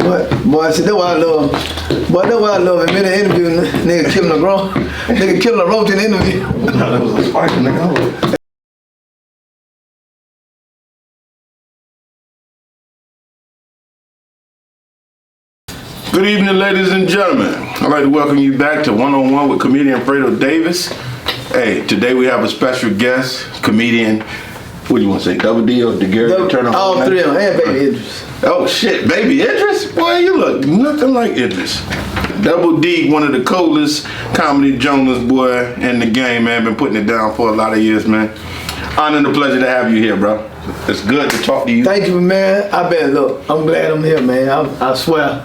Boy, see, that's why I love. Boy, that's why I love him in the interview. Nigga killing a grown, nigga killing a roach in the interview. That was a spike, nigga. Good evening, ladies and gentlemen. I'd like to welcome you back to One on One with comedian Fredo Davis. Hey, today we have a special guest, comedian. What do you want to say, Double D or DeGarry? Turner? All three of them, and Baby Idris. Oh shit, Baby Idris? Boy, you look nothing like Idris. Double D, one of the coolest comedy journalists, boy, in the game, man. Been putting it down for a lot of years, man. Honor and a pleasure to have you here, bro. It's good to talk to you. Thank you, man. Look, I'm glad I'm here, man. I swear,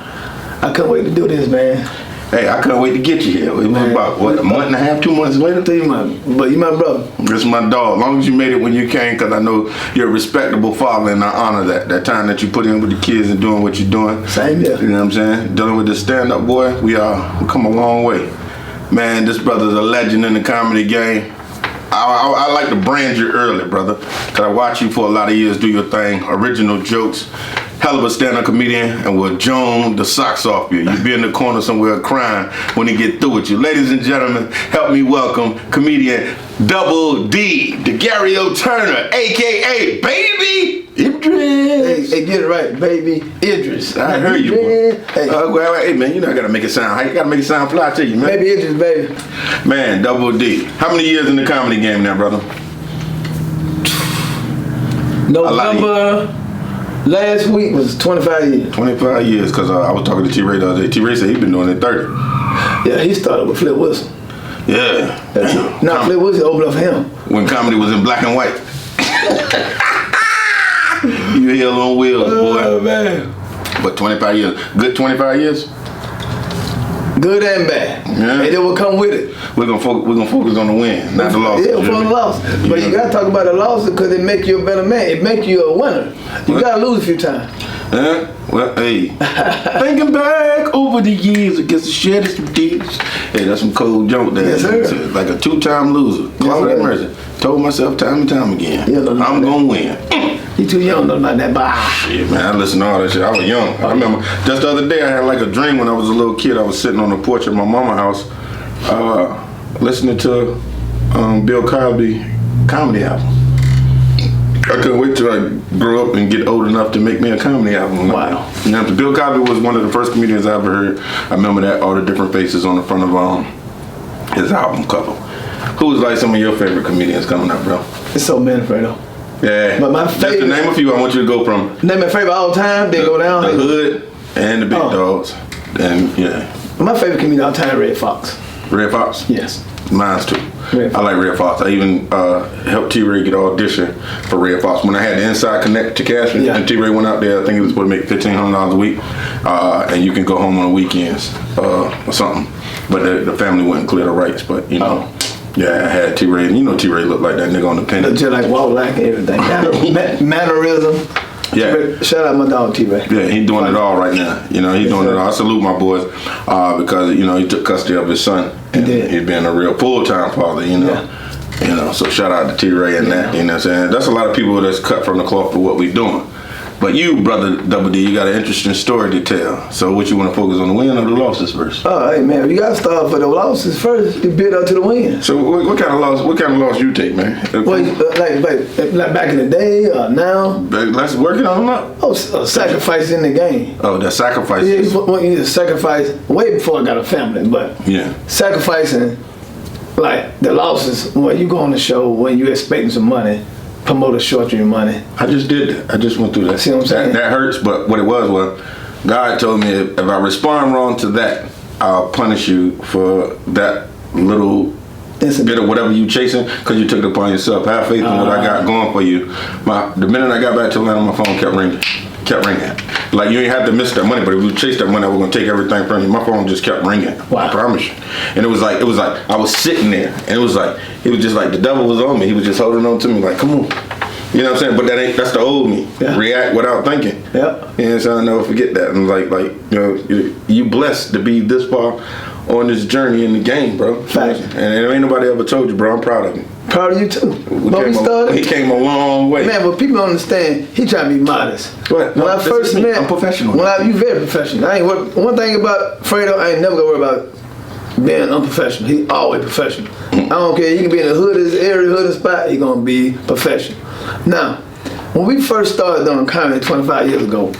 I couldn't wait to do this, man. Hey, I couldn't wait to get you here. It was about, what, a month and a half, 2 months later? 3 months. But you my brother. This is my dog. As long as you made it when you came, because I know you're a respectable father, and I honor that time that you put in with the kids and doing what you're doing. Same here. You know what I'm saying? Dealing with the stand-up, boy, we come a long way. Man, this brother's a legend in the comedy game. I like to brand you early, brother, because I watched you for a lot of years do your thing, original jokes. Hell of a stand-up comedian, and will Joan the socks off you. You be in the corner somewhere crying when he get through with you. Ladies and gentlemen, help me welcome comedian Double D, DeGarry Turner, a.k.a. Baby Idris. Hey, get it right, Baby Idris. I heard you, boy. Hey, man, you know I gotta make it sound. You gotta make it sound fly to you, man. Baby Idris, baby. Man, Double D. How many years in the comedy game now, brother? November. Last week was 25 years. 25 years, because I was talking to T-Ray the other day. T-Ray said he been doing it 30. Yeah, he started with Flip Wilson. Yeah. Now Flip Wilson opened up for him. When comedy was in black and white. You hell on wheels, boy. Oh, man. But 25 years. Good 25 years? Good and bad. Yeah. And it will come with it. We're gonna focus on the win, not the loss. Yeah, for the loss. But you gotta talk about the losses because it make you a better man. It make you a winner. You gotta lose a few times. Yeah? Well, hey. Thinking back over the years against the shed of some tears. Hey, that's some cold joke there. Yes, sir. Like a 2-time loser. Call that mercy. Told myself time and time again, Yeah, I'm gonna win. You too young to know about that. Bah. Shit, man, I listened to all that shit. I was young. I remember just the other day I had like a dream when I was a little kid. I was sitting on the porch at my mama's house listening to Bill Cosby comedy album. I couldn't wait till I grow up and get old enough to make me a comedy album. Wow. You know, Bill Cosby was one of the first comedians I ever heard. I remember that, all the different faces on the front of his album cover. Who was like some of your favorite comedians coming up, bro? It's so many, Fredo. Yeah. But my favorite. Just to name a few, I want you to go from. Name my favorite all time, then go down. The Hood and the Big Dogs. And yeah. My favorite comedian all time, Red Fox. Red Fox? Yes. Mine's too. I like Red Fox. I even helped T-Ray get an audition for Red Fox. When I had the Inside Connect to Cashman, and T-Ray went out there, I think he was supposed to make $1,500 a week, and you can go home on the weekends or something. But the family wouldn't clear the rights, but you know. Yeah, I had T-Ray, and you know T-Ray looked like that nigga on the penny. Just like walk like everything. Mannerism. Yeah. Shout out my dog T-Ray. Yeah, he's doing it all right now. You know, he's doing it all. I salute my boys because, you know, he took custody of his son. And he's been a real full-time father, you know. Yeah. You know, so shout out to T-Ray and that, you know what I'm saying? That's a lot of people that's cut from the cloth for what we doing. But you, brother Double D, you got an interesting story to tell. So what you want to focus on, the win or the losses first? Oh, hey man, you got to start for the losses first. You build up to the win. So what kind of loss? What kind of loss you take, man? Well, like back in the day or now? Let's work it on up. Oh, sacrifice in the game. Oh, the sacrifice. Yeah, you need to sacrifice way before I got a family, but sacrificing like the losses when you go on the show when you expecting some money. Promoter short your money. I just did that. I just went through that. See what I'm saying? That hurts, but what it was God told me if I respond wrong to that, I'll punish you for that little bit of whatever you chasing because you took it upon yourself. Have faith in what I got going for you. The minute I got back to Atlanta, my phone kept ringing. Like you ain't have to miss that money, but if you chase that money, I was gonna take everything from you. My phone just kept ringing. Wow. I promise you. And it was like I was sitting there, and it was just like the devil was on me. He was just holding on to me, like, come on. You know what I'm saying? But that's the old me. Yeah. React without thinking. Yeah. And so I'll never forget that. And like you know, you blessed to be this far on this journey in the game, bro. Fact. And ain't nobody ever told you, bro. I'm proud of you. Proud of you too. He came a long way. Man, but people don't understand, he trying to be modest. What? When I first met, I'm professional. You very professional. One thing about Fredo, I ain't never gonna worry about being unprofessional. He always professional. I don't care, he can be in the hoodest area, hoodest spot, he gonna be professional. Now, when we first started doing comedy 25 years ago,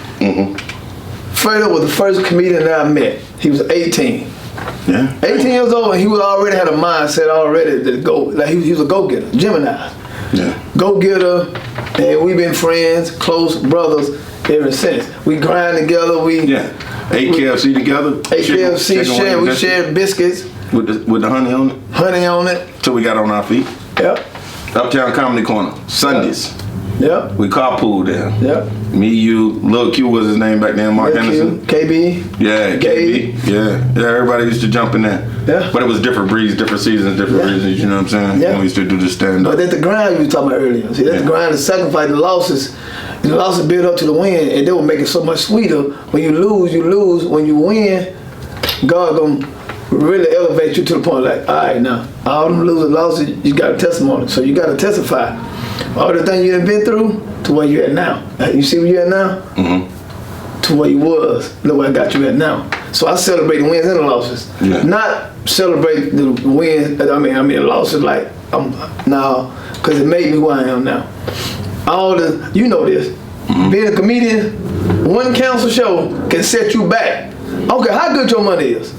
Fredo was the first comedian that I met. He was 18. Yeah. 18 years old, and he was already had a mindset already to go. Like he was a go-getter, Gemini. Yeah. Go-getter, and we've been friends, close brothers ever since. We grind together. Ate KFC together. Ate KFC, we shared biscuits. With the honey on it? Honey on it. Till we got on our feet. Yep. Uptown Comedy Corner, Sundays. Yep. We carpooled there. Yep. Me, you, Lil Q was his name back then, Mark Henderson. KB. Yeah, KB. Yeah, everybody used to jump in there. Yeah. But it was different breeds, different seasons, different reasons, you know what I'm saying? Yeah. And we used to do the stand-up. But that's the grind you were talking about earlier. See, that's the grind, the sacrifice, the losses. The losses build up to the win, and they will make it so much sweeter. When you lose, you lose. When you win, God gonna really elevate you to the point like, all right, now, all them losses, you got a testimony. So you got to testify. All the things you have been through to where you at now. You see where you at now? To where you was. Look where I got you at now. So I celebrate the wins and the losses. Yeah. Not celebrate the wins, I mean the losses like, because it made me who I am now. You know this. Being a comedian, one cancel show can set you back. I don't care how good your money is.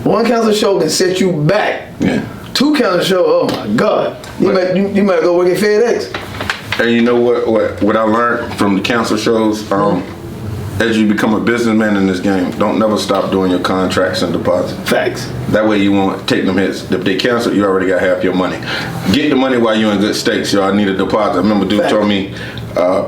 One cancel show can set you back. Yeah. 2 cancel show, oh my God. You might go work at FedEx. And you know what I learned from the cancel shows? As you become a businessman in this game, don't never stop doing your contracts and deposits. Facts. That way you won't take them hits. If they cancel, you already got half your money. Get the money while you're in good stakes. Y'all need a deposit. I remember told me,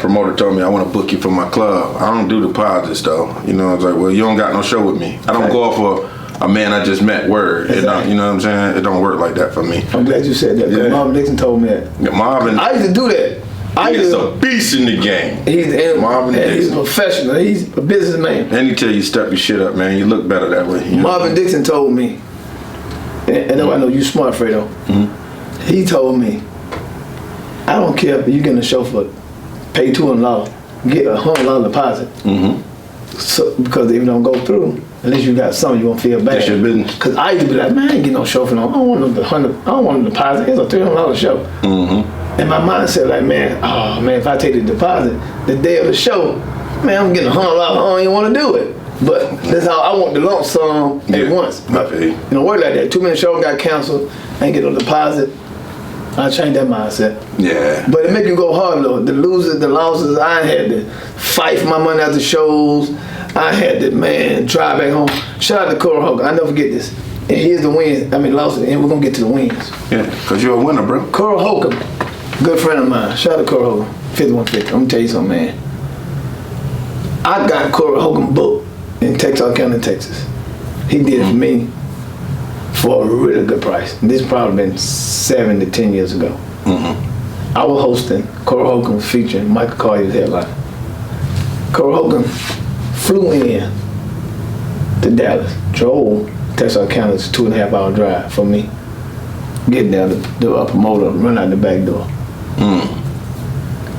promoter told me, I want to book you for my club. I don't do deposits though. You know, I was like, well, you don't got no show with me. I don't go off for a man I just met word. Exactly. You know what I'm saying? It don't work like that for me. I'm glad you said that. Yeah. Marvin Dixon told me that. Yeah, Marvin. I used to do that. He's a beast in the game. He's a professional. He's a businessman. And he tell you step your shit up, man. You look better that way. Marvin Dixon told me, and I know you smart, Fredo. He told me, I don't care if you get a show for pay $200, get $100 deposit. So because if it don't go through, at least you got something, you won't feel bad. That's your business. Because I used to be like, man, I ain't get no show for no. I don't want them to deposit. It's a $300 show. And my mind said like, man, if I take the deposit the day of the show, man, I'm getting $100. I don't even want to do it. But that's how I want the lump sum at once. But, you know, work like that. 2 minute show got canceled. I ain't get no deposit. I changed that mindset. Yeah. But it make you go hard though. The losers, the losses, I had to fight for my money after shows. I had to, drive back home. Shout out to Coral Hogan. I never forget this. And here's the wins. Losses, and we're gonna get to the wins. Yeah, because you're a winner, bro. Coral Hogan, good friend of mine. Shout out to Coral Hogan, 5150. I'm gonna tell you something, man. I got Coral Hogan booked in Texarkana County, Texas. He did it for me for a really good price. This probably been 7 to 10 years ago. I was hosting. Coral Hogan was featuring. Michael Collier's headline. Coral Hogan flew in to Dallas, drove Texarkana County. It's a 2.5 hour drive for me. Getting there, do a promoter, run out the back door.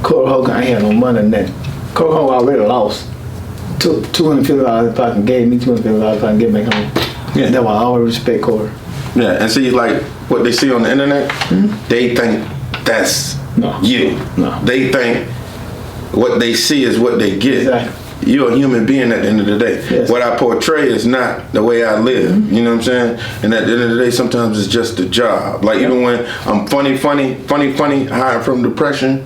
Coral Hogan, I ain't had no money in that. Coral Hogan already lost. Took $250 if I can gave me $250 if I can get back home. Yeah. That's why I always respect Coral. Yeah, and see, like what they see on the internet, they think that's you. No. They think what they see is what they get. Exactly. You're a human being at the end of the day. Yes. What I portray is not the way I live. You know what I'm saying? And at the end of the day, sometimes it's just a job. Like even when I'm funny, hiding from depression,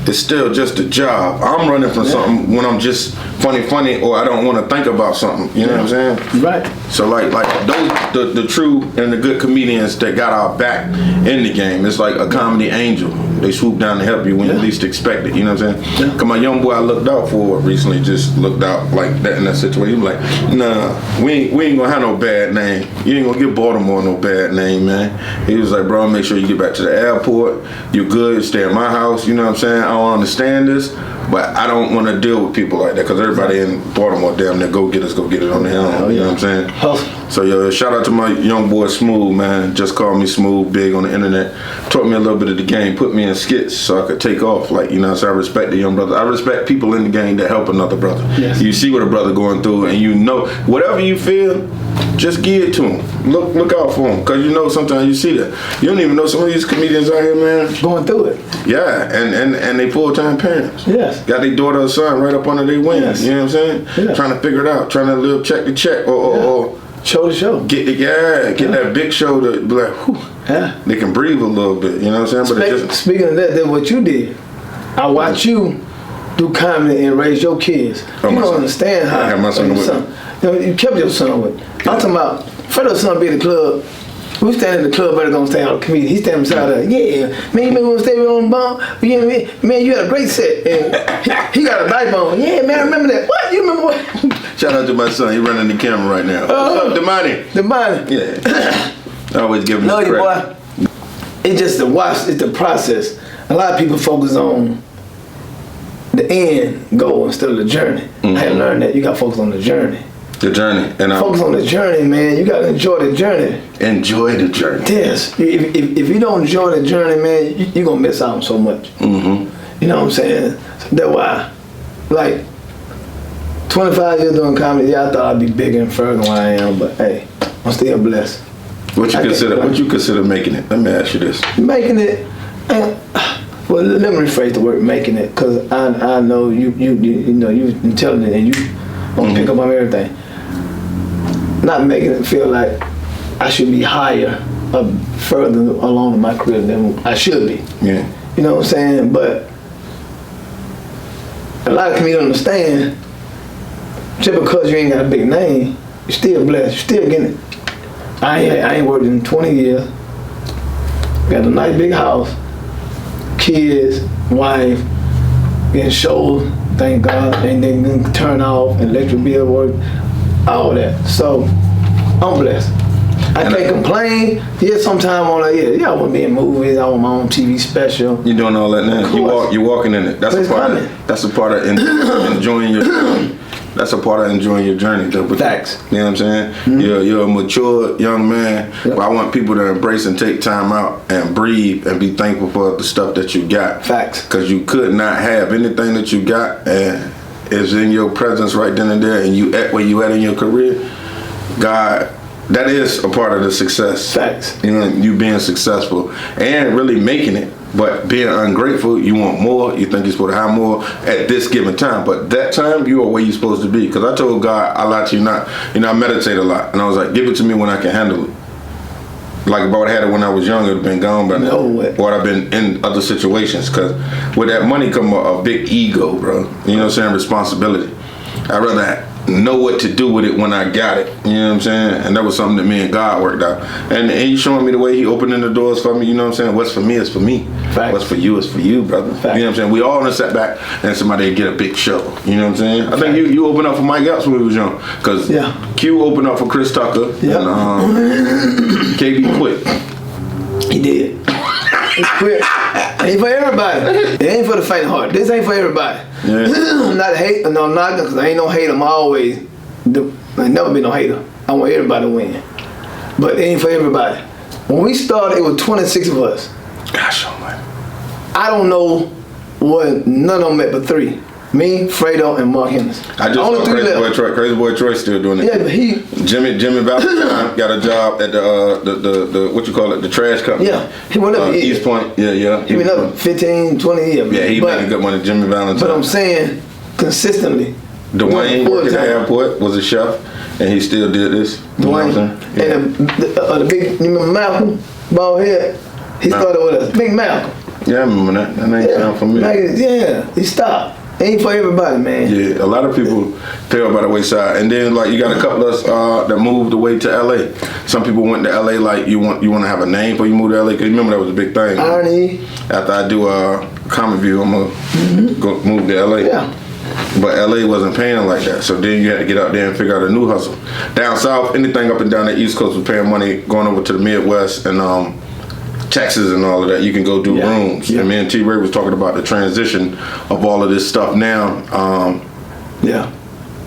it's still just a job. I'm running from something when I'm just funny, or I don't want to think about something. You know what I'm saying? Right. So like those the true and the good comedians that got our back in the game. It's like a comedy angel. They swoop down to help you when you least expect it. You know what I'm saying? Yeah. Cause my young boy I looked out for recently just looked out like that in that situation. He was like, nah, we ain't gonna have no bad name. You ain't gonna give Baltimore no bad name, man. He was like, bro, make sure you get back to the airport. You're good. Stay at my house. You know what I'm saying? I don't understand this, But I don't want to deal with people like that because everybody in Baltimore, damn near go get it on the helm. You know what I'm saying? Hustle. So yo, shout out to my young boy Smooth, man. Just called me Smooth, big on the internet. Taught me a little bit of the game, put me in skits so I could take off. Like, you know, so I respect the young brother. I respect people in the game that help another brother. Yes. You see what a brother going through, and you know whatever you feel, just give it to him. Look out for him, cause you know sometimes you see that. You don't even know some of these comedians out here, man. Going through it. Yeah, and they full-time parents. Yes. Got their daughter or son right up under their wings. Yes. You know what I'm saying? Yes. Trying to figure it out, trying to live check to check, or show to show. get that big show to be like, whew, Yeah. they can breathe a little bit. You know what I'm saying? But it just, Speaking of that's what you did. I watch you do comedy and raise your kids. Oh, You my don't son. understand how I have my son with me. You know, you kept your son with. I'm talking about Fredo's son be at the club. We stand in the club, better gonna stand on the comedian. He stand beside us. Yeah, man, you remember when stay on the bump? Yeah, man, you had a great set. And he got a knife on. Yeah, man, I remember that. What? You remember what? shout out to my son. He running the camera right now. What's up, Damani? The money. Yeah. I always give him Love the you, credit. boy. It's just the watch. It's the process. A lot of people focus on the end goal instead of the journey. I had learned that you got to focus on the journey. The journey. And Focus on the journey, man. You got to enjoy the journey. enjoy the journey. Yes. If you don't enjoy the journey, man, you're going to miss out on so much. Mm-hmm. You know what I'm saying? So that's why, like, 25 years doing comedy, yeah, I thought I'd be bigger and further than I am, but hey, I'm still blessed. What you consider making it? Let me ask you this. Making it, well, let me rephrase the word making it, because I know you know, you're intelligent and you won't pick up on everything. Not making it feel like I should be higher or further along in my career than I should be. Yeah. You know what I'm saying? But a lot of comedians understand, just because you ain't got a big name, you're still blessed, you're still getting it. I ain't worked in 20 years. Got a nice big house, kids, wife, getting shows, thank God, and then turn off, electric bill work, all that. So I'm blessed. I can't complain. Yeah, sometime on I want to be in movies. I want my own TV special. You're doing all that now. You're walking in it. That's a part of enjoying your. That's a part of enjoying your journey, though. But Facts. You know what I'm saying? Mm-hmm. You're a mature young man. Yep. But I want people to embrace and take time out and breathe and be thankful for the stuff that you got. Facts. Because you could not have anything that you got and is in your presence right then and there, and you at where you at in your career. God, that is a part of the success. Facts. You know, you being successful and really making it. But being ungrateful, you want more. You think you're supposed to have more at this given time. But that time, you are where you're supposed to be. Because I told God, I lie to you not. You know, I meditate a lot. And I was like, give it to me when I can handle it. Like if I would have had it when I was young, it would have been gone by now. Or I've been in other situations. Because with that money come a big ego, bro. You know what I'm saying? Responsibility. I'd rather know what to do with it when I got it. You know what I'm saying? And that was something that me and God worked out. And he's showing me the way he opening the doors for me. You know what I'm saying? What's for me is for me. Facts. What's for you is for you, brother. Facts. You know what I'm saying? We all in a setback and somebody get a big show. You know what I'm saying? I think you opened up for Mike Epps when we was young. Because Q opened up for Chris Tucker. Yeah. And KB quit. He did. He quit. It ain't for everybody. It ain't for the faint of heart. This ain't for everybody. Yeah. I'm not knocking, because I ain't no hater. I'm always, I never been no hater. I want everybody to win. But it ain't for everybody. When we started, it was 26 of us. Gosh, oh my. I don't know what none of them met but 3. Me, Fredo, and Mark Henderson. I just saw Crazy Boy Troy still doing it. Yeah, but Jimmy Valentine got a job at the what you call it, the trash company. Yeah, he went up East Point. Yeah. He went up 15, 20 years. Yeah, he making good money, Jimmy Valentine. But I'm saying, consistently. Dwayne worked at the airport, was a chef, and he still did this. Dwayne. And the big, you remember Malcolm? Bald head? He started with us. Big Malcolm. Yeah, I remember that. That name sound familiar. Yeah, he stopped. Ain't for everybody, man. Yeah, a lot of people fell by the wayside, and then like you got a couple of us that moved away to LA. Some people went to LA like you want to have a name before you move to LA, because remember that was a big thing. Irony. After I do Comic View, I'm gonna go move to LA. Yeah. But LA wasn't paying like that, so then you had to get out there and figure out a new hustle. Down south, anything up and down the East Coast was paying money. Going over to the Midwest and Texas and all of that, you can go do rooms. Yeah. And me and T-Ray was talking about the transition of all of this stuff now. Yeah.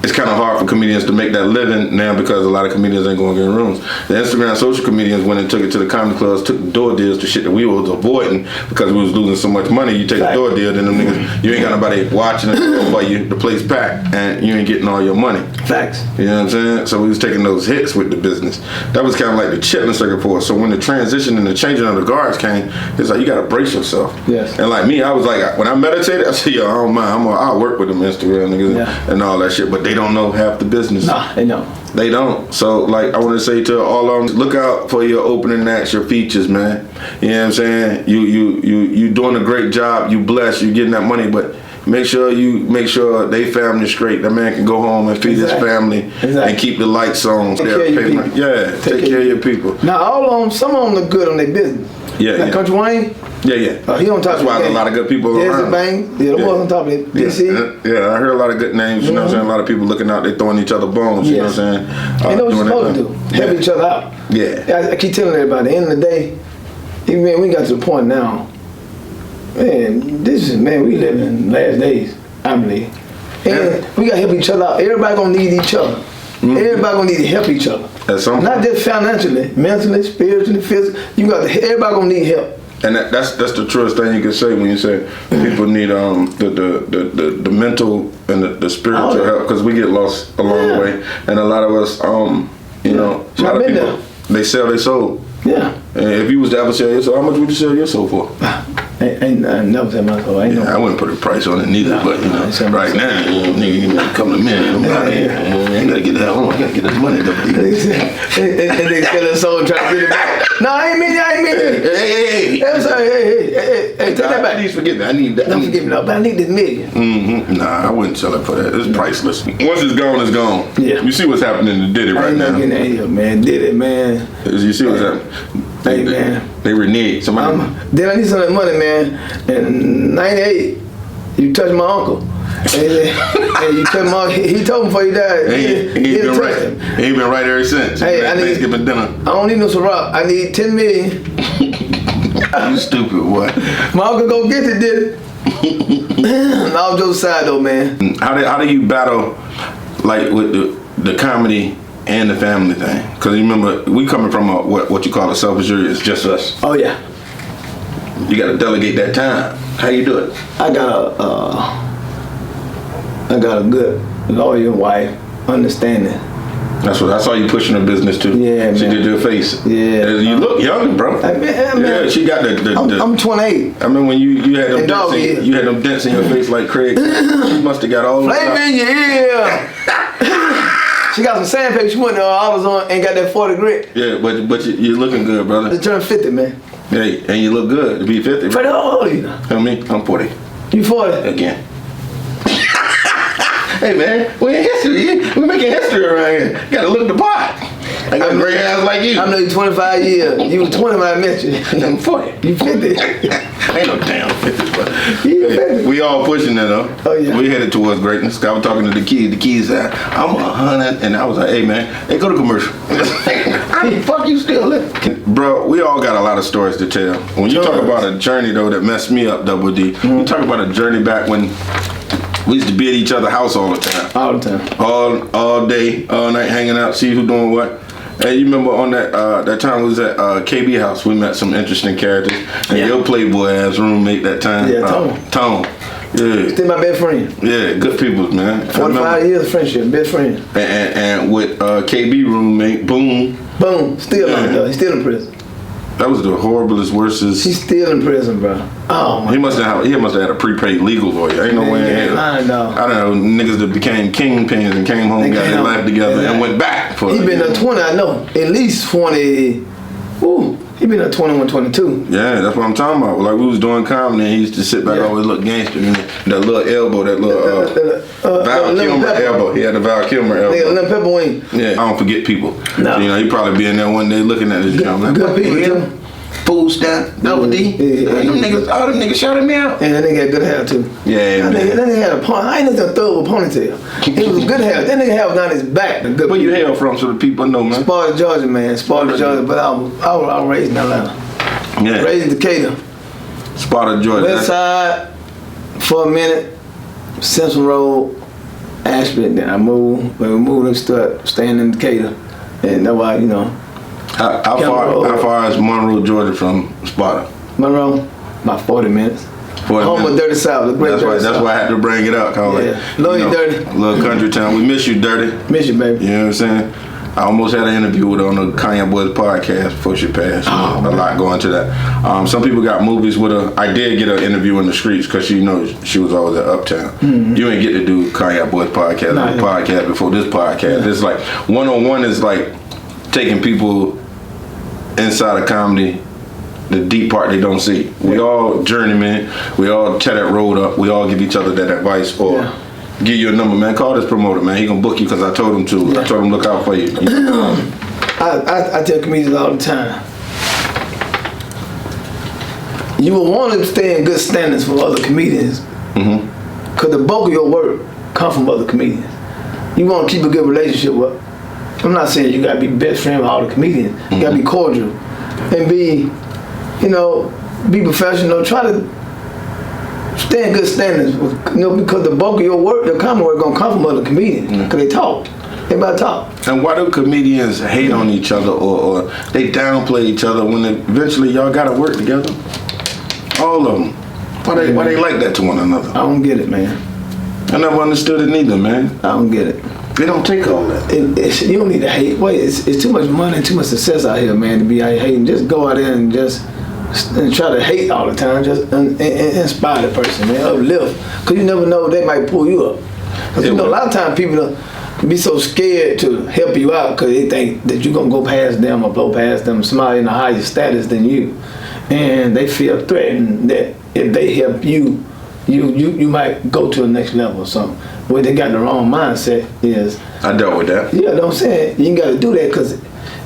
It's kind of hard for comedians to make that living now because a lot of comedians ain't going to get in rooms. The Instagram social comedians went and took it to the comedy clubs, took the door deals, to shit that we was avoiding because we was losing so much money. You take a door deal, then them niggas, you ain't got nobody watching it for you, the place packed, and you ain't getting all your money. Facts. You know what I'm saying? So we was taking those hits with the business. That was kind of like the chitlin circuit for us. So when the transition and the changing of the guards came, it's like you got to brace yourself. Yes. And like me, I was like, when I meditated, I said, yo, I don't mind. I'll work with them Instagram niggas and all that shit. But they don't know half the business. Nah, they don't. They don't. So like I want to say to all of them, look out for your opening acts, your features, man. You know what I'm saying? You doing a great job. You blessed. You getting that money, but make sure they family straight. That man can go home and feed his family and keep the lights on. Take care of your people. Yeah, take care of your people. Now all of them, some of them look good on their business. Yeah, like Country Wayne. Yeah. He on top That's of why there's a lot of good people around. Bang. Yeah, the boys on top of it. DC. Yeah, I heard a lot of good names. You know what I'm saying? A lot of people looking out. They throwing each other bones. You know what I'm saying? They know what you're supposed to do. Help each other out. Yeah. I keep telling everybody. At the end of the day, we got to the point now. Man, we live in last days, I believe. And we got to help each other out. Everybody going to need each other. Everybody going to need to help each other. Not just financially, mentally, spiritually, physically. Everybody going to need help. And that's the truest thing you can say when you say people need the mental and the spiritual help, because we get lost along the way, and a lot of us, a lot of people, they sell their soul. Yeah. And if you was to ever sell your soul, how much would you sell your soul for? I never sell my soul. I wouldn't put a price on it neither, but right now, nigga, you got a couple of minutes. I'm out of here. I gotta get the hell on. I gotta get this money. And they sell their soul and try to get it back. No, I ain't mean it. Hey. I'm sorry. Hey, take that back. Please forgive me. I need that. Don't forgive me, no, but I need this million. Nah, I wouldn't sell it for that. It's priceless. Once it's gone, it's gone. Yeah. You see what's happening to Diddy right now. I ain't not getting that, man. Diddy, man. You see what's happening. Hey, man. They reneged. Somebody. Then I need some of that money, man. In 98, you touched my uncle. And you touched my uncle. He told me before he died. He ain't been right. He ain't been right ever since. Hey, I need Thanksgiving dinner. I don't need no Ciroc. I need 10 million. You stupid, what? My uncle go get it, did it? All jokes aside, though, man. How do you battle, like, with the comedy and the family thing? Because you remember, we coming from what you call a selfish jury. It's just us. Oh yeah. You got to delegate that time. How you do it? I got a good lawyer wife, understanding. That's what I saw you pushing her business too. Yeah, she man. did your face. Yeah. You look younger, bro. Yeah, she got I'm 28. I mean, when you had them dents in your face like Craig, you must have got all flavor in your ear. She got some sandpaper. She went to AutoZone and got that 40 grit. Yeah, but you're looking good, brother. Just turned 50, man. Hey, and you look good to be 50. Fredo, how old are you? Tell me, I'm 40. You 40? Again. Hey man, we're in history. We're making history around here. You gotta look the part. I got gray hairs like you. I know you 25 years. You was 20 when I met you. I'm 40. You 50. Ain't no damn 50, bro. You 50. We all pushing it though. Oh yeah. We headed towards greatness. I was talking to the kids. The kids said, I'm 100, and I was like, hey man, hey, go to commercial. How the fuck you still live? Bro, we all got a lot of stories to tell. When you talk about a journey though that messed me up, Double D, you talk about a journey back when we used to be at each other's house all the time. All the time. All day, all night, hanging out, see who doing what. Hey, you remember on that time we was at KB house, we met some interesting characters. And your Playboy ass roommate that time. Yeah, Tone. Yeah. Still my best friend. Yeah, good people, man. 45 years of friendship, best friend. And with KB roommate, Boom. Still on though. He's still in prison. That was the horriblest, worstest. He's still in prison, bro. Oh my. He must have had a prepaid legal lawyer. Ain't no way in hell. I know. I don't know niggas that became kingpins and came home, got their life together, and went back. He been there 20, I know. At least 20. Ooh, he been there 21, 22. Yeah, that's what I'm talking about. Like we was doing comedy, and he used to sit back, always look gangster. And that little elbow, that little Val Kilmer elbow. He had the Val Kilmer elbow. Nigga, lemon pepper wing. Yeah, I don't forget people. No. So, he probably be in there one day looking at this joint. Good people too. Food stamp, Double D. All them niggas shouted me out. And that nigga had good hair too. Yeah, that nigga had a ponytail. I ain't nothing to throw with a ponytail. It was good hair. That nigga hair was down his back. Where you hail from so the people know, man? Sparta, Georgia, man. Sparta, Georgia. But I was raised in Atlanta. Yeah. Raised in Decatur. Sparta, Georgia. West side for a minute. Central Road, Ashby. Then I moved. When we moved, I started staying in Decatur. And that's why, How far is Monroe, Georgia from Sparta? Monroe, about 40 minutes. 40 Home minutes. of Dirty South. That's why I had to bring it up. Yeah. Love you, Dirty. Little country town. We miss you, Dirty. Miss you, baby. You know what I'm saying? I almost had an interview with her on the Kanye Boys podcast before she passed. A lot going to that. Some people got movies with her. I did get an interview in the streets because she was always at Uptown. Mm-hmm. You ain't get to do Kanye Boys podcast podcast before this podcast. It's like one-on-one is like taking people inside of comedy, the deep part they don't see. We all journeymen. We all tear that road up. We all give each other that advice or give you a number, man. Call this promoter, man. He gonna book you because I told him to. Yeah. I told him look out for you. I tell comedians all the time. You will want to stay in good standards with other comedians. Because the bulk of your work come from other comedians. You want to keep a good relationship with. I'm not saying you gotta be best friend with all the comedians. You gotta be cordial and be professional. Try to stay in good standards, because the bulk of your work, your comedy work, gonna come from other comedians. Because they talk. Everybody talk. And why do comedians hate on each other or they downplay each other when eventually y'all gotta work together? All of them. Why they like that to one another? I don't get it, man. I never understood it neither, man. I don't get it. They don't take all that. You don't need to hate. Wait, it's too much money and too much success out here, man, to be out here hating. Just go out there and try to hate all the time. Just inspire the person, man. Uplift. Because you never know, they might pull you up. Because a lot of times people be so scared to help you out because they think that you're going to go past them or blow past them, somebody in a higher status than you. And they feel threatened that if they help you, you might go to the next level or something. What they got the wrong mindset is... I dealt with that. Yeah, what I'm saying? You ain't got to do that because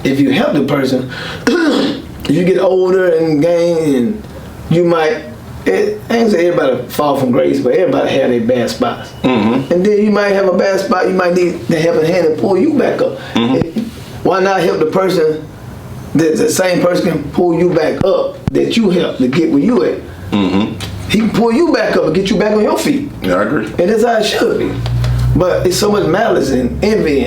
if you help the person, if you get older and gain, and you might... I ain't say everybody fall from grace, but everybody have their bad spots. And then you might have a bad spot, you might need the helping hand to pull you back up. Why not help the person that the same person can pull you back up that you helped to get where you at? He can pull you back up and get you back on your feet. Yeah, I agree. And that's how it should be. But it's so much malice and envy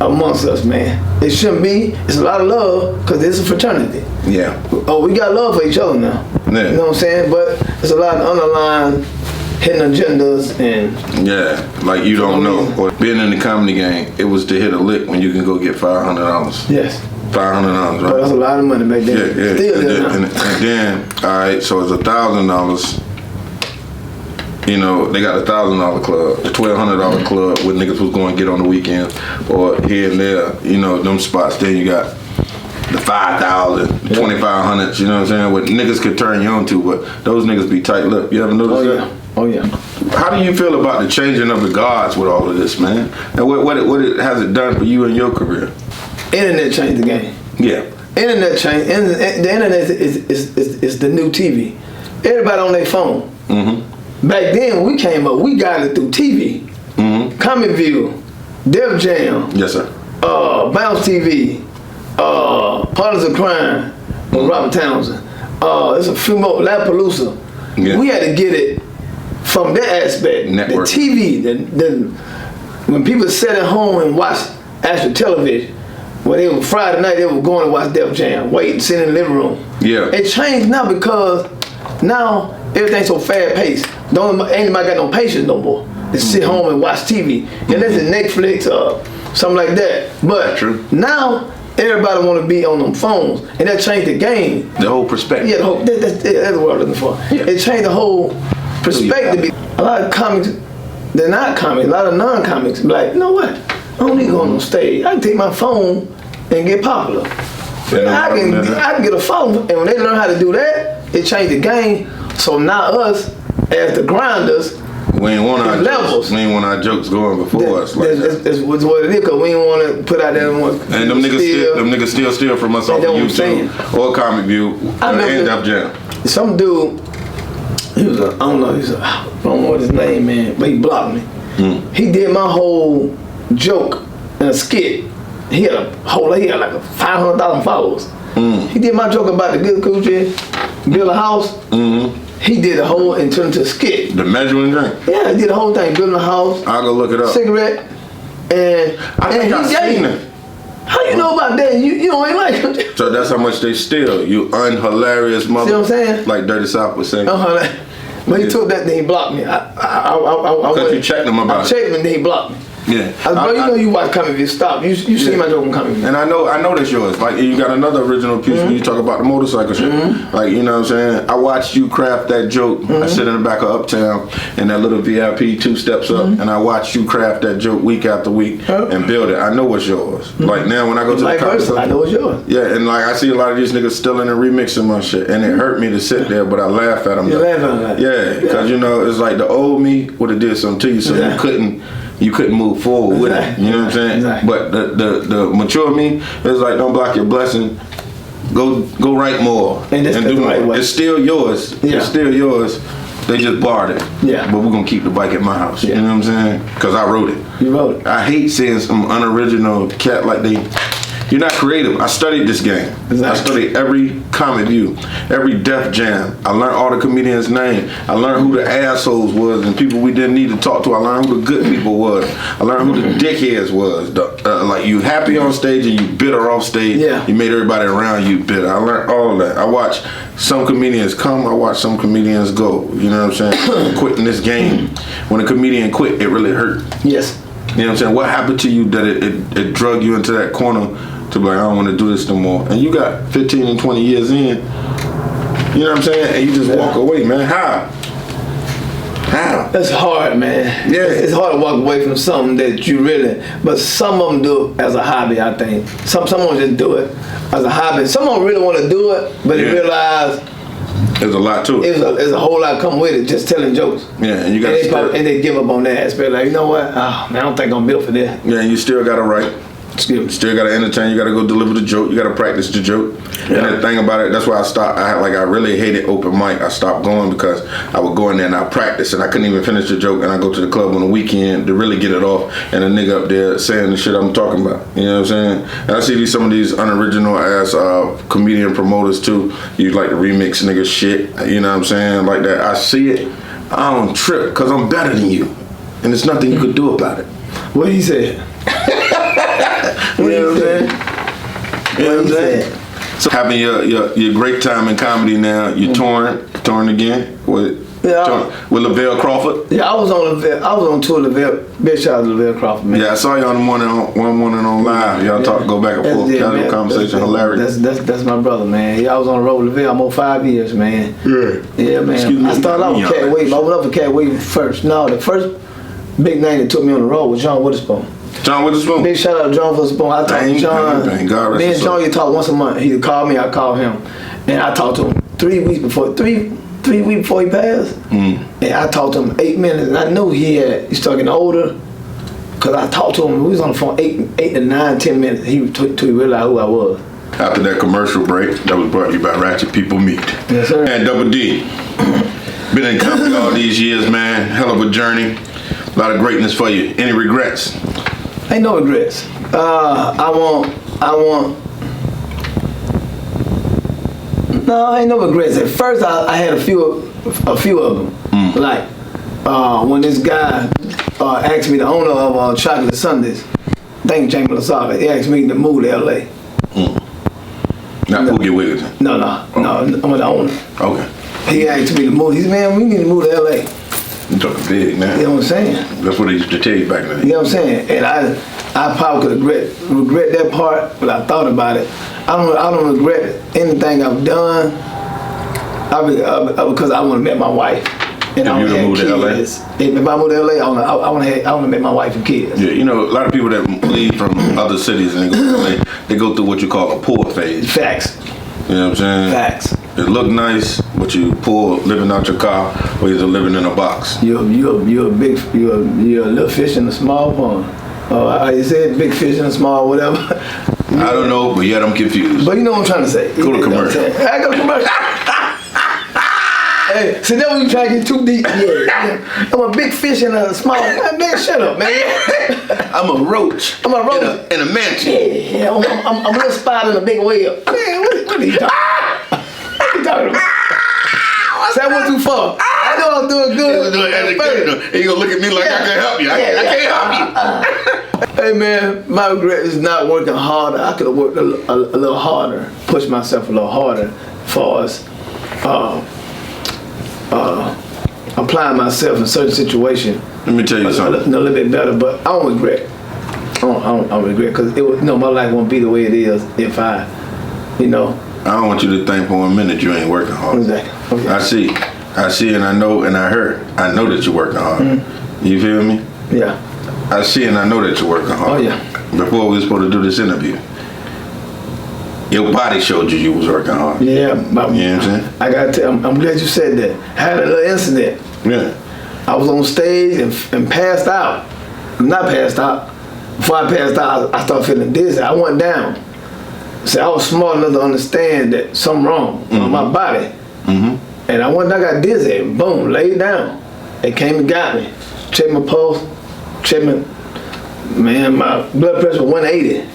amongst us, man. It shouldn't be. It's a lot of love because it's a fraternity. Yeah. Oh, we got love for each other now. Yeah. You know what I'm saying? But there's a lot of underlying hidden agendas and... Yeah, like you don't know. Or being in the comedy game, it was to hit a lick when you can go get $500. Yes. $500, right? But that's a lot of money back then. Yeah. Still and then, all right, so it's $1,000. You know, they got the $1,000 club, the $1,200 club where niggas was going to get on the weekends or here and there, you know, them spots. Then you got the 5,000, 2,500, you know what I'm saying? What niggas could turn you on to, but those niggas be tight-lipped. You ever notice that? Oh, yeah. How do you feel about the changing of the guards with all of this, man? And what has it done for you in your career? Internet changed the game. Yeah. Internet changed. The internet is the new TV. Everybody on their phone. Back then, when we came up, we got it through TV. Comic View, Def Jam. Yes, sir. Bounce TV, Partners of Crime with Robert Townsend. There's a few more, LaPalooza. Yeah. We had to get it from that aspect. Network. The TV, when people sat at home and watched actual television, when it was Friday night, they were going to watch Def Jam, waiting, sitting in the living room. Yeah. It changed now because now everything's so fast paced. Ain't nobody got no patience no more. They sit home and watch TV. Unless it's Netflix or something like that. But now everybody want to be on them phones, and that changed the game. The whole perspective. Yeah, that's the word I'm looking for. Yeah. It changed the whole perspective. A lot of comics, they're not comics. A lot of non-comics be like, you know what? I don't need to go on stage. I can take my phone and get popular. I can get a phone, and when they learn how to do that, it changed the game. So now us, as the grinders, we ain't want our jokes going before us. Like that's what it is, because we ain't want to put out that one. And them niggas still steal from us off of YouTube or Comic View and Def Jam. Some dude, I don't know what his name, man, but he blocked me. He did my whole joke in a skit. He had like 500,000 followers. He did my joke about the good coochie, build a house. He did a whole and turned into a skit. The measuring drink? Yeah, he did the whole thing, building a house. I'll go look it up. Cigarette. And I think I seen it. How you know about that? You don't ain't like him. So that's how much they steal. You unhilarious mother. See what I'm saying? Like Dirty South would say. But he took that, then he blocked me. Because you checked him about I checked him and then he blocked me. Yeah. Bro, you know you watch Comedy View. Stop. You see my joke on Comedy View. And I know that's yours. Like, you got another original piece when you talk about the motorcycle shit. Like, you know what I'm saying? I watched you craft that joke. I sit in the back of Uptown in that little VIP 2 steps up, and I watched you craft that joke week after week and build it. I know it's yours. Like, now when I go to the comedy, I know it's yours. Yeah, and like I see a lot of these niggas stealing and remixing my shit, and it hurt me to sit there, but I laugh at them. You laugh at them. Yeah, because you know it's like the old me would have did something to you, so you couldn't move forward with it. You know what I'm saying? Exactly. But the mature me is like, don't block your blessing. Go write more and do more. Right, it's still yours. Yeah. It's still yours. They just barred it. Yeah. But we're gonna keep the bike at my house. Yeah. You know what I'm saying? Because I wrote it. You wrote it. I hate seeing some unoriginal cat like they. You're not creative. I studied this game. Exactly. I studied every Comedy View, every Def Jam. I learned all the comedians' names. I learned who the assholes was and people we didn't need to talk to. I learned who the good people was. I learned who the dickheads was. Like, you happy on stage and you bitter off stage. Yeah. You made everybody around you bitter. I learned all of that. I watched some comedians come. I watched some comedians go. You know what I'm saying? Quitting this game. When a comedian quit, it really hurt. Yes. You know what I'm saying? What happened to you that it drug you into that corner to be like, I don't want to do this no more? And you got 15 and 20 years in, you know what I'm saying? And you just walk away, man. How? That's hard, man. Yeah. It's hard to walk away from something that you really, but some of them do it as a hobby, I think. Some of them just do it as a hobby. Some of them really want to do it, but they realize there's a lot to it. There's a whole lot come with it, just telling jokes. Yeah, and you got and they give up on that aspect. Like, you know what? Oh, man, I don't think I'm built for this. Yeah, and you still got to write. Excuse me. Still got to entertain. You got to go deliver the joke. You got to practice the joke. Yeah. And the thing about it, that's why I stopped. I really hated open mic. I stopped going because I would go in there and I practice and I couldn't even finish the joke. And I go to the club on the weekend to really get it off. And a nigga up there saying the shit I'm talking about. You know what I'm saying? And I see some of these unoriginal ass comedian promoters too. You like to remix nigga shit. You know what I'm saying? Like that. I see it. I don't trip because I'm better than you. And there's nothing you could do about it. What he said? You know what I'm saying? You know what I'm saying? So having your great time in comedy now, you're touring again with Lavelle Crawford. Yeah, I was on tour with Lavelle. Big shout out to Lavelle Crawford, man. Yeah, I saw you on the morning on live. Y'all go back and forth, casual conversation, hilarious. That's my brother, man. Yeah, I was on the road with Lavelle almost 5 years, man. Yeah, man. I started out with Cat Wave. I went up with Cat Wave first. No, the first big name that took me on the road was John Witherspoon. John Witherspoon. Big shout out to John Witherspoon. I talked to John. Me and John, you talk once a month. He would call me, I call him. And I talked to him 3 weeks before he passed. And I talked to him 8 minutes. And I knew he's talking older. Because I talked to him, we was on the phone 8 to 9, 10 minutes. He realized who I was. After that commercial break, that was brought to you by Ratchet People Meet. Yes, sir. And Double D. Been in comedy all these years, man. Hell of a journey. A lot of greatness for you. Any regrets? Ain't no regrets. No, ain't no regrets. At first, I had a few of them. Like when this guy asked me, the owner of Chocolate Sundays, thank James Lasada, he asked me to move to LA. Not Boogie Wigginton. No, I'm the owner. Okay. He asked me to move. He said, man, we need to move to LA. You talking big, man. You know what I'm saying? That's what they used to tell you back then. You know what I'm saying? And I probably could regret that part, but I thought about it. I don't regret anything I've done. Because I want to meet my wife. And if you to move to LA? If I move to LA, I want to meet my wife and kids. Yeah, you know, a lot of people that leave from other cities and they go to LA, they go through what you call a poor phase. Facts. You know what I'm saying? Facts. It look nice, but you poor living out your car or you're living in a box. You're a little fish in a small pond. You said big fish in a small whatever. I don't know, but yet I'm confused. But you know what I'm trying to say. Go to commercial. I go to commercial. Hey, so then we try to get too deep. Yeah. I'm a big fish in a small. Man, shut up, man. I'm a roach. I'm a roach in a mansion. Yeah, I'm a little spot in a big whale. Man, what What are you talking about? Say I went too far. I know I'm doing good. And you gonna look at me like I can help you. I can't help you. Hey man, my regret is not working harder. I could have worked a little harder, pushed myself a little harder as far as applying myself in certain situations. Let me tell you something. A little bit better, but I don't regret. I don't regret because it was, my life won't be the way it is if I, I don't want you to think for 1 minute you ain't working hard. Exactly. Okay. I see, and I know, and I heard. I know that you're working hard. Mm-hmm. You feel me? Yeah. I see, and I know that you're working hard. Oh yeah. Before we were supposed to do this interview, your body showed you was working hard. Yeah. You know what I'm saying? I gotta tell. I'm glad you said that. I had a little incident. Yeah. I was on stage and passed out. Not passed out. Before I passed out, I started feeling dizzy. I went down. See, I was smart enough to understand that something wrong on my body. Mm-hmm. And I got dizzy and boom, laid down. They came and got me. Checked my pulse, my blood pressure 180.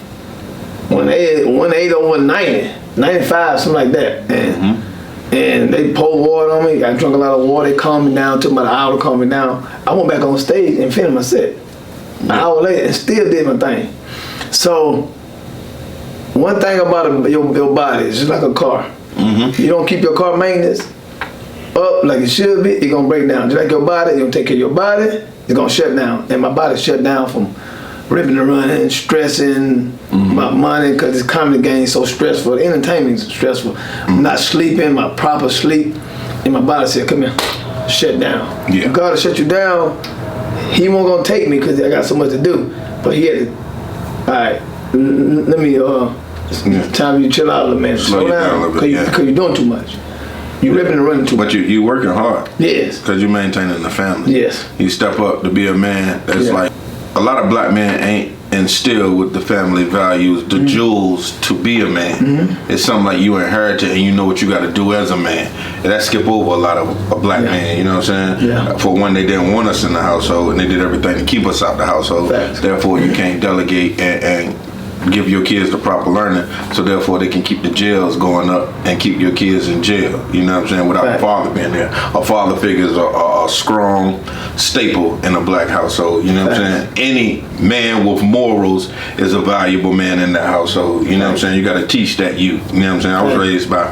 180 over 90, 95, something like that. And they poured water on me. I drank a lot of water. They calmed me down, took about an hour to calm me down. I went back on stage and finished my set. An hour later and still did my thing. So one thing about your body is just like a car. Mm-hmm. You don't keep your car maintenance up like it should be, it's gonna break down. Just like your body, you don't take care of your body, it's gonna shut down. And my body shut down from ripping and running, stressing about money because this comedy game is so stressful. The entertainment is stressful. Not sleeping, my proper sleep, and my body said, "Come here, shut down." Yeah. God will shut you down. He won't gonna take me because I got so much to do. But he had to. All right, let me. It's time you chill out a little minute. Slow down a little bit. Because you're doing too much. You ripping and running too much. But you working hard. Yes. Because you're maintaining the family. Yes. You step up to be a man that's like, a lot of black men ain't instilled with the family values, the jewels to be a man. It's something like you inherited and you know what you got to do as a man. And that skip over a lot of a black man, you know what I'm saying? Yeah. For one, they didn't want us in the household and they did everything to keep us out the household. Facts. Therefore, you can't delegate and give your kids the proper learning, so therefore they can keep the jails going up and keep your kids in jail, you know what I'm saying, without a father being there. A father figure is a strong staple in a black household, you know what I'm saying? Any man with morals is a valuable man in that household, you know what I'm saying? You got to teach that youth, you know what I'm saying? I was raised by,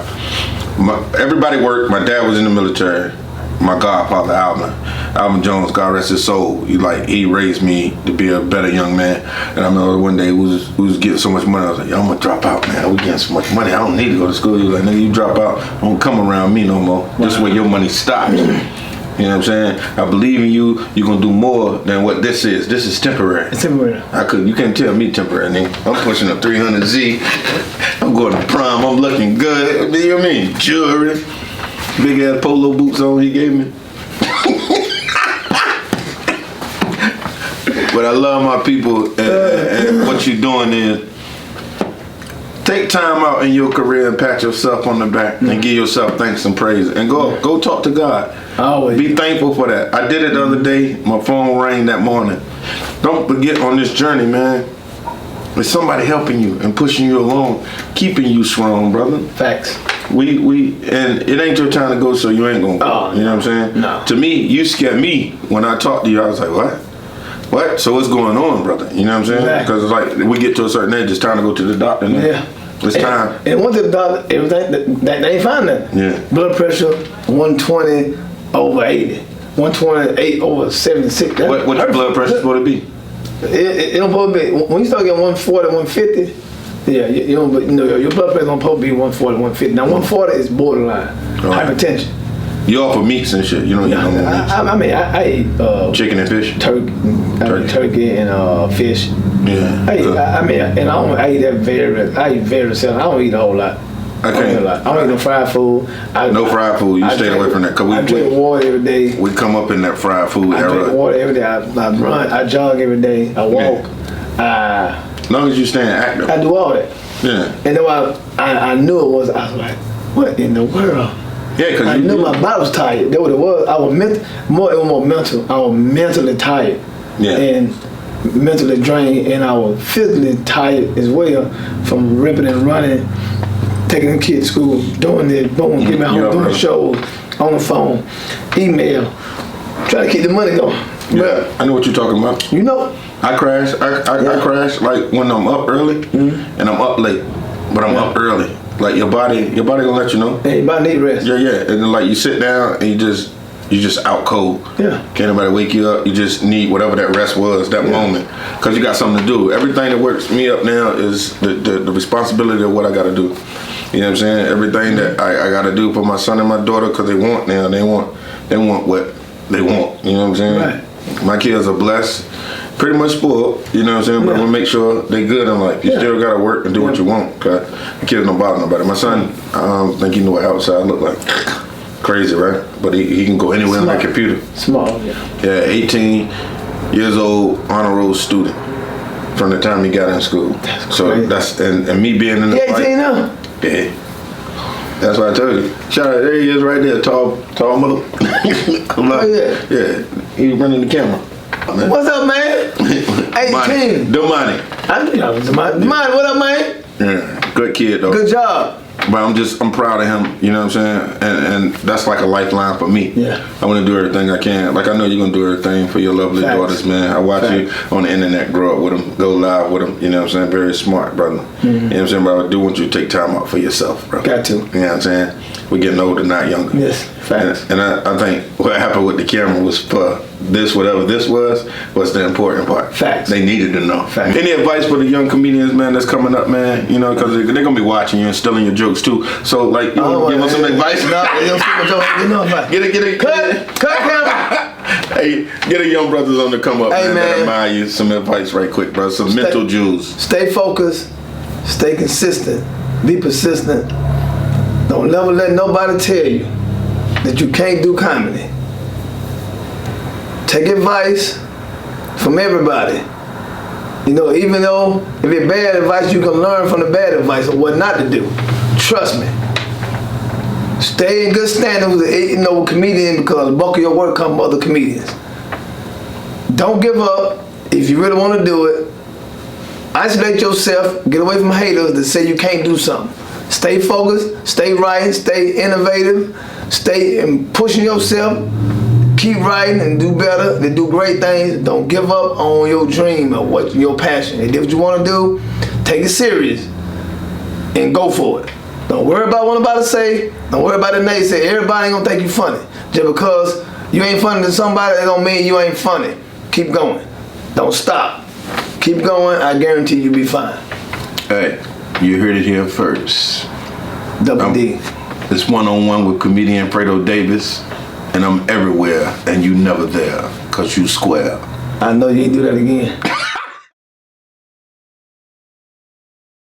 everybody worked, my dad was in the military, my godfather Alvin Jones, God rest his soul. He raised me to be a better young man. And I remember one day we was getting so much money. I was like, yo, I'm gonna drop out, man. We getting so much money. I don't need to go to school. He was like, nigga, you drop out, don't come around me no more. This is where your money stops. You know what I'm saying? I believe in you. You're gonna do more than what this is. This is temporary. It's temporary. You can't tell me temporary, nigga. I'm pushing a 300Z. I'm going to prom. I'm looking good. You know what I mean? Jewelry. Big ass polo boots on he gave me. But I love my people, and what you're doing is take time out in your career and pat yourself on the back and give yourself thanks and praise and go talk to God. Always. Be thankful for that. I did it the other day. My phone rang that morning. Don't forget on this journey, man. There's somebody helping you and pushing you along, keeping you strong, brother. Facts. And it ain't your time to go, so you ain't gonna go. You know what I'm saying? No. To me, you scared me when I talked to you. I was like, what? What? So what's going on, brother? You know what I'm saying? Because it's like we get to a certain age, it's time to go to the doctor. Now. Yeah. It's time. And went to the doctor, everything they ain't find nothing. Yeah. Blood pressure 120 over 80, 128 over 76. What your blood pressure supposed to be? It don't supposed to be. When you start getting 140, 150, yeah, your blood pressure don't supposed to be 140, 150. Now 140 is borderline hypertension. You off of meats and shit. You don't eat no more meats. I eat chicken and fish, turkey and fish. Yeah. I eat very seldom. I don't eat a whole lot. I don't eat no fried food. No fried food. You stay away from that. I drink water every day. We come up in that fried food era. I drink water every day. I run. I jog every day. I walk. As long as you staying active. I do all that. Yeah. And then I knew it was. I was like, what in the world? Yeah, because I knew my body was tired. That's what it was. It was more mental. I was mentally tired. Yeah. And mentally drained, and I was physically tired as well from ripping and running taking the kids to school, doing this, boom, getting back home, doing shows, on the phone, email, try to keep the money going. Yeah, I know what you're talking about. You know? I crash. I crash like when I'm up early and I'm up late, but I'm up early. Like your body gonna let you know. Yeah, your body need rest. Yeah. And then like you sit down and you just out cold. Yeah. Can't nobody wake you up. You just need whatever that rest was, that moment, because you got something to do. Everything that works me up now is the responsibility of what I got to do. You know what I'm saying? Everything that I got to do for my son and my daughter, because they want what they want. You know what I'm saying? Right. My kids are blessed. Pretty much spoiled, you know what I'm saying? But I'm gonna make sure they good in life. You still gotta work and do what you want, cause the kids don't bother nobody. My son, I don't think he know what outside look like. Crazy, right? But he can go anywhere on that computer. Small, yeah. Yeah, 18 years old, honor roll student from the time he got in school. So crazy. that's and me being in the 18 now? Yeah. That's what I told you. Shout out, there he is right there, tall mother. Yeah, he running the camera. Man. What's up, man? 18. Domani. I knew y'all was Domani. Domani, what up, man? Yeah, good kid though. Good job. But I'm proud of him, you know what I'm saying? And that's like a lifeline for me. Yeah. I want to do everything I can. Like I know you're going to do everything for your lovely daughters, man. I watch you on the internet, grow up with them, go live with them, you know what I'm saying? Very smart, brother. You know what I'm saying? But I do want you to take time out for yourself, bro. Got to. You know what I'm saying? We're getting older, not younger. Yes, facts. And I think what happened with the camera was for this, whatever this was the important part. Facts. They needed to know. Facts. Any advice for the young comedians, man, that's coming up, man? You know, because they're going to be watching you and stealing your jokes, too. So, like, you want to give them some advice? No, they don't steal my jokes. You know advice. Get it. Cut camera. Hey, get a young brothers on to come up, Hey, man. man. That admire you. Some advice right quick, bro. Some mental jewels. Stay focused. Stay consistent. Be persistent. Don't never let nobody tell you that you can't do comedy. Take advice from everybody. You know, even though if it's bad advice, you can learn from the bad advice of what not to do. Trust me. Stay in good standing with a comedian, because the bulk of your work comes from other comedians. Don't give up if you really want to do it. Isolate yourself. Get away from haters that say you can't do something. Stay focused. Stay writing. Stay innovative. Stay and pushing yourself. Keep writing and do better. And do great things. Don't give up on your dream or what your passion. If that's what you want to do, take it serious and go for it. Don't worry about what nobody say. Don't worry about the naysay. Everybody ain't gonna think you funny. Just because you ain't funny to somebody, that don't mean you ain't funny. Keep going. Don't stop. Keep going. I guarantee you'll be fine. Hey, you heard it here first. Double D. It's one-on-one with comedian Fredo Davis, and I'm everywhere, and you never there, cause you square. I know you ain't do that again.